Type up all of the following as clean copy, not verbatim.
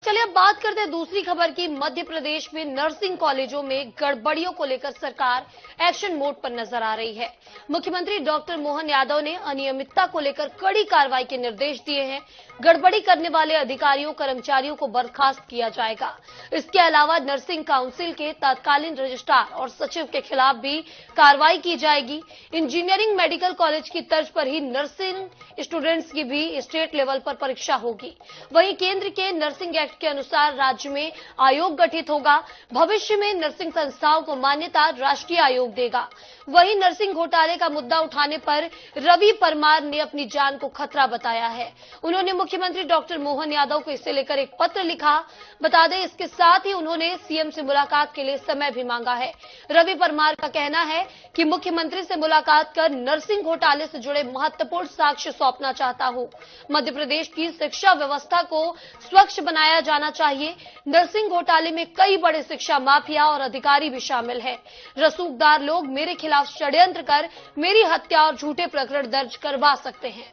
चलिए अब बात करते हैं दूसरी खबर की। मध्य प्रदेश में नर्सिंग कॉलेजों में गड़बड़ियों को लेकर सरकार एक्शन मोड पर नजर आ रही है। मुख्यमंत्री डॉक्टर मोहन यादव ने अनियमितता को लेकर कड़ी कार्रवाई के निर्देश दिए हैं। गड़बड़ी करने वाले अधिकारियों कर्मचारियों को बर्खास्त किया जाएगा। इसके अलावा नर्सिंग काउंसिल के तत्कालीन रजिस्ट्रार और सचिव के खिलाफ भी कार्रवाई की जाएगी। इंजीनियरिंग मेडिकल कॉलेज की तर्ज पर ही नर्सिंग स्टूडेंट्स की भी स्टेट लेवल पर परीक्षा होगी। वहीं केंद्र के नर्सिंग एक्ट के अनुसार राज्य में आयोग गठित होगा। भविष्य में नर्सिंग संस्थाओं को मान्यता राष्ट्रीय आयोग देगा। वहीं नर्सिंग घोटाले का मुद्दा उठाने पर रवि परमार ने अपनी जान को खतरा बताया है। उन्होंने मुख्यमंत्री डॉक्टर मोहन यादव को इसे लेकर एक पत्र लिखा। बता दें, इसके साथ ही उन्होंने सीएम से मुलाकात के लिए समय भी मांगा है। रवि परमार का कहना है कि मुख्यमंत्री से मुलाकात कर नर्सिंग घोटाले से जुड़े महत्वपूर्ण साक्ष्य सौंपना चाहता हूं। मध्य प्रदेश की शिक्षा व्यवस्था को स्वच्छ बनाया जाना चाहिए। नर्सिंग घोटाले में कई बड़े शिक्षा माफिया और अधिकारी भी शामिल हैं। रसूखदार लोग मेरे खिलाफ षड्यंत्र कर मेरी हत्या और झूठे प्रकरण दर्ज करवा सकते हैं।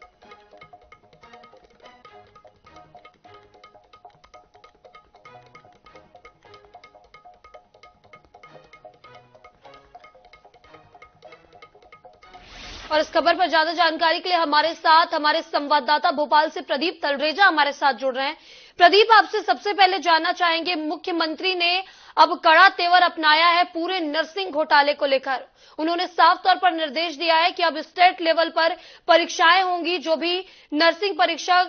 और इस खबर पर ज्यादा जानकारी के लिए हमारे साथ हमारे संवाददाता भोपाल से प्रदीप तलरेजा हमारे साथ जुड़ रहे हैं। प्रदीप, आपसे सबसे पहले जानना चाहेंगे, मुख्यमंत्री ने अब कड़ा तेवर अपनाया है पूरे नर्सिंग घोटाले को लेकर। उन्होंने साफ तौर पर निर्देश दिया है कि अब स्टेट लेवल पर परीक्षाएं होंगी। जो भी नर्सिंग परीक्षा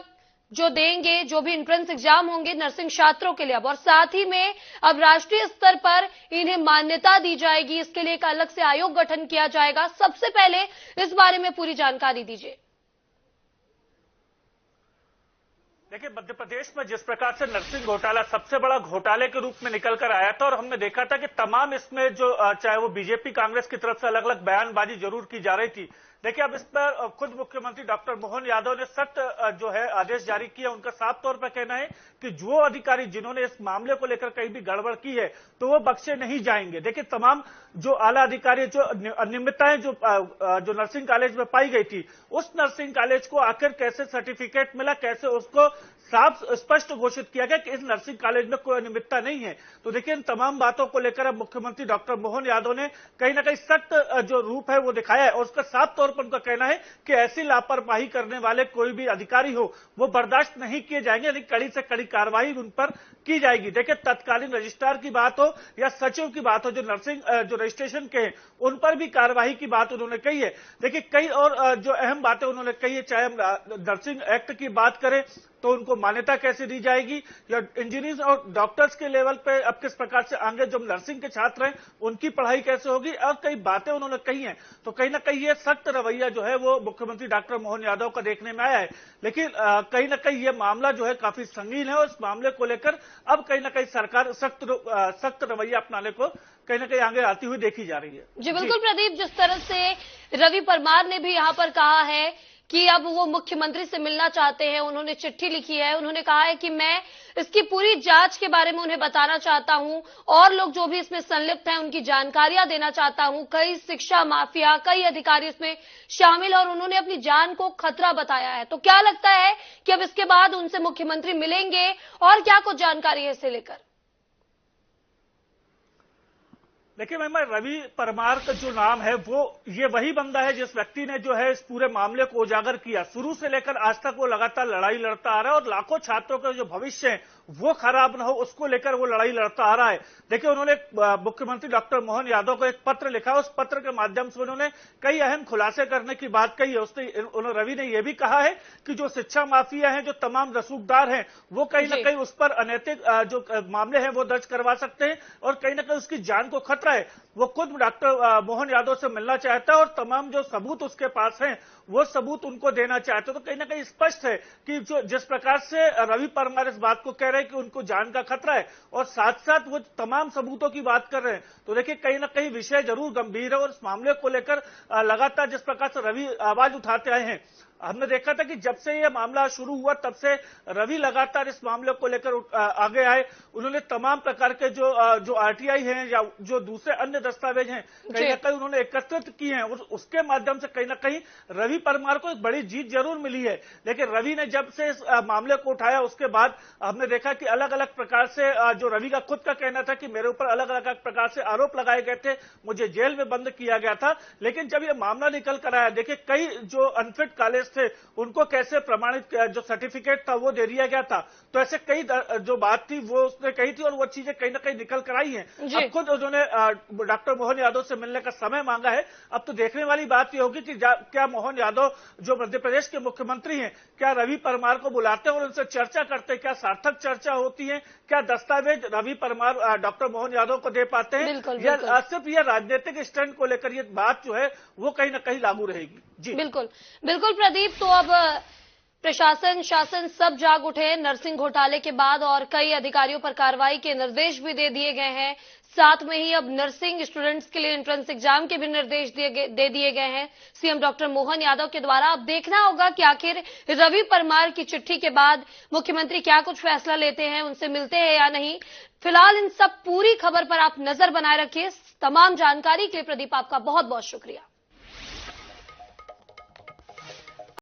जो देंगे, जो भी एंट्रेंस एग्जाम होंगे नर्सिंग छात्रों के लिए अब, और साथ ही में अब राष्ट्रीय स्तर पर इन्हें मान्यता दी जाएगी। इसके लिए एक अलग से आयोग गठन किया जाएगा। सबसे पहले इस बारे में पूरी जानकारी दीजिए। देखिए, मध्य प्रदेश में जिस प्रकार से नर्सिंग घोटाला सबसे बड़ा घोटाले के रूप में निकल कर आया था, और हमने देखा था कि तमाम इसमें जो चाहे वो बीजेपी कांग्रेस की तरफ से अलग अलग बयानबाजी जरूर की जा रही थी। देखिए, अब इस पर खुद मुख्यमंत्री डॉक्टर मोहन यादव ने सख्त जो है आदेश जारी किया। उनका साफ तौर पर कहना है कि जो अधिकारी जिन्होंने इस मामले को लेकर कहीं भी गड़बड़ की है तो वो बख्शे नहीं जाएंगे। देखिए, तमाम जो आला अधिकारी जो अनियमितताएं जो नर्सिंग कॉलेज में पाई गई थी, उस नर्सिंग कॉलेज को आखिर कैसे सर्टिफिकेट मिला, कैसे उसको साफ स्पष्ट घोषित किया गया कि इस नर्सिंग कॉलेज में कोई अनियमितता नहीं है। तो देखिए, इन तमाम बातों को लेकर अब मुख्यमंत्री डॉक्टर मोहन यादव ने कहीं ना कहीं सख्त जो रूप है वो दिखाया है, और उसका साफ तौर पर उनका कहना है कि ऐसी लापरवाही करने वाले कोई भी अधिकारी हो वो बर्दाश्त नहीं किए जाएंगे, यानी कड़ी से कड़ी कार्रवाई उन पर की जाएगी। देखिए, तत्कालीन रजिस्ट्रार की बात हो या सचिव की बात हो, जो नर्सिंग जो रजिस्ट्रेशन के हैं उन पर भी कार्रवाई की बात उन्होंने कही है। देखिए, कई और जो अहम बातें उन्होंने कही है, चाहे हम नर्सिंग एक्ट की बात करें तो उनको मान्यता कैसे दी जाएगी, या इंजीनियर्स और डॉक्टर्स के लेवल पे अब किस प्रकार से आगे जो नर्सिंग के छात्र हैं उनकी पढ़ाई कैसे होगी, और कई बातें उन्होंने कही हैं। तो कहीं ना कहीं ये सख्त रवैया जो है वो मुख्यमंत्री डॉक्टर मोहन यादव का देखने में आया है। लेकिन कहीं ना कहीं ये मामला जो है काफी संगीन है, और इस मामले को लेकर अब कहीं ना कहीं सरकार सख्त रवैया अपनाने को कहीं ना कहीं आगे आती हुई देखी जा रही है। जी बिल्कुल प्रदीप, जिस तरह से रवि परमार ने भी यहाँ पर कहा है कि अब वो मुख्यमंत्री से मिलना चाहते हैं, उन्होंने चिट्ठी लिखी है, उन्होंने कहा है कि मैं इसकी पूरी जांच के बारे में उन्हें बताना चाहता हूं, और लोग जो भी इसमें संलिप्त हैं उनकी जानकारियां देना चाहता हूं। कई शिक्षा माफिया, कई अधिकारी इसमें शामिल, और उन्होंने अपनी जान को खतरा बताया है। तो क्या लगता है कि अब इसके बाद उनसे मुख्यमंत्री मिलेंगे, और क्या कुछ जानकारी है इसे लेकर? देखिए मैं रवि परमार का जो नाम है वो ये वही बंदा है जिस व्यक्ति ने जो है इस पूरे मामले को उजागर किया। शुरू से लेकर आज तक वो लगातार लड़ाई लड़ता आ रहा है, और लाखों छात्रों का जो भविष्य है वो खराब न हो उसको लेकर वो लड़ाई लड़ता आ रहा है। देखिए, उन्होंने मुख्यमंत्री डॉक्टर मोहन यादव को एक पत्र लिखा, उस पत्र के माध्यम से उन्होंने कई अहम खुलासे करने की बात कही है। उसने रवि ने यह भी कहा है कि जो शिक्षा माफिया है, जो तमाम रसूखदार हैं, वो कहीं ना कहीं उस पर अनैतिक जो मामले हैं वो दर्ज करवा सकते हैं, और कहीं ना कहीं उसकी जान को खतरा है। वो खुद डॉक्टर मोहन यादव से मिलना चाहता है, और तमाम जो सबूत उसके पास हैं वो सबूत उनको देना चाहते हैं। तो कहीं ना कहीं स्पष्ट है कि जो जिस प्रकार से रवि परमार इस बात को कह रहे हैं कि उनको जान का खतरा है, और साथ साथ वो तमाम सबूतों की बात कर रहे हैं, तो देखिए कहीं ना कहीं विषय जरूर गंभीर है। और इस मामले को लेकर लगातार जिस प्रकार से रवि आवाज उठाते आए हैं, हमने देखा था कि जब से ये मामला शुरू हुआ तब से रवि लगातार इस मामले को लेकर आगे आए। उन्होंने तमाम प्रकार के जो आरटीआई हैं या जो दूसरे अन्य दस्तावेज हैं कहीं ना कहीं उन्होंने एकत्रित किए हैं और उसके माध्यम से कहीं ना कहीं रवि परमार को एक बड़ी जीत जरूर मिली है। लेकिन रवि ने जब से इस मामले को उठाया उसके बाद हमने देखा कि अलग अलग प्रकार से जो रवि का खुद का कहना था कि मेरे ऊपर अलग अलग प्रकार से आरोप लगाए गए थे, मुझे जेल में बंद किया गया था। लेकिन जब ये मामला निकल कर आया, देखिए कई जो अनफिट कॉलेज थे उनको कैसे प्रमाणित जो सर्टिफिकेट था वो दे दिया गया था। तो ऐसे कई जो बात थी वो उसने कही थी और वो चीजें कहीं ना कहीं निकल कर आई हैं। अब खुद उन्होंने डॉक्टर मोहन यादव से मिलने का समय मांगा है। अब तो देखने वाली बात ये होगी कि क्या मोहन यादव जो मध्य प्रदेश के मुख्यमंत्री हैं क्या रवि परमार को बुलाते हैं और उनसे चर्चा करते हैं, क्या सार्थक चर्चा होती है, क्या दस्तावेज रवि परमार डॉक्टर मोहन यादव को दे पाते हैं, या सिर्फ यह राजनीतिक स्टैंड को लेकर ये बात जो है वो कहीं ना कहीं लागू रहेगी। जी बिल्कुल बिल्कुल प्रदीप, तो अब प्रशासन शासन सब जाग उठे नर्सिंग घोटाले के बाद और कई अधिकारियों पर कार्रवाई के निर्देश भी दे दिए गए हैं। साथ में ही अब नर्सिंग स्टूडेंट्स के लिए एंट्रेंस एग्जाम के भी निर्देश दे दिए गए हैं सीएम डॉक्टर मोहन यादव के द्वारा। अब देखना होगा कि आखिर रवि परमार की चिट्ठी के बाद मुख्यमंत्री क्या कुछ फैसला लेते हैं, उनसे मिलते हैं या नहीं। फिलहाल इन सब पूरी खबर पर आप नजर बनाए रखिए। तमाम जानकारी के लिए प्रदीप आपका बहुत बहुत शुक्रिया।